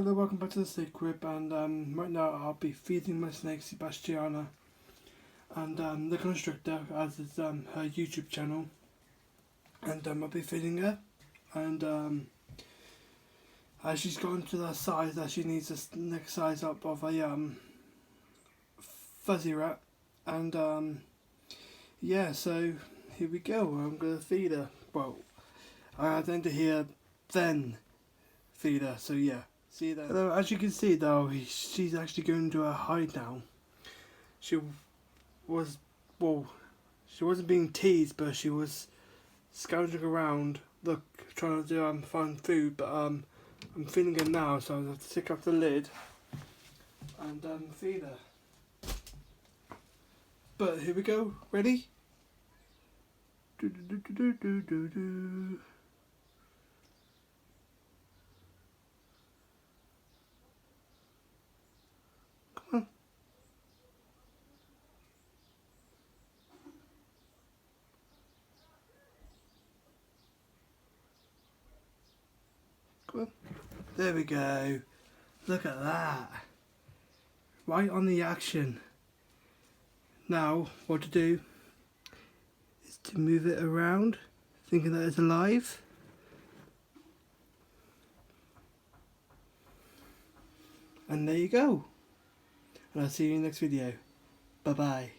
Hello, welcome back to the Snake Crib, and right now I'll be feeding my snake Sebastiana, and the Constrictor, as is her YouTube channel, and I'll be feeding her, and as she's gotten to that size that she needs the next size up of a fuzzy rat, and yeah, so here we go. I'm gonna feed her. Well, I had to hear then feed her, so yeah. See that? As you can see though, she's actually going to her hide now. She was, well, she wasn't being teased, but she was scrounging around, trying to find food, but I'm feeding her now, so I have to take off the lid and feed her. But here we go, ready? Do do do do do do do. There we go. Look at that. Right on the action. Now, what to do is to move it around, thinking that it's alive. And there you go. And I'll see you in the next video. Bye bye.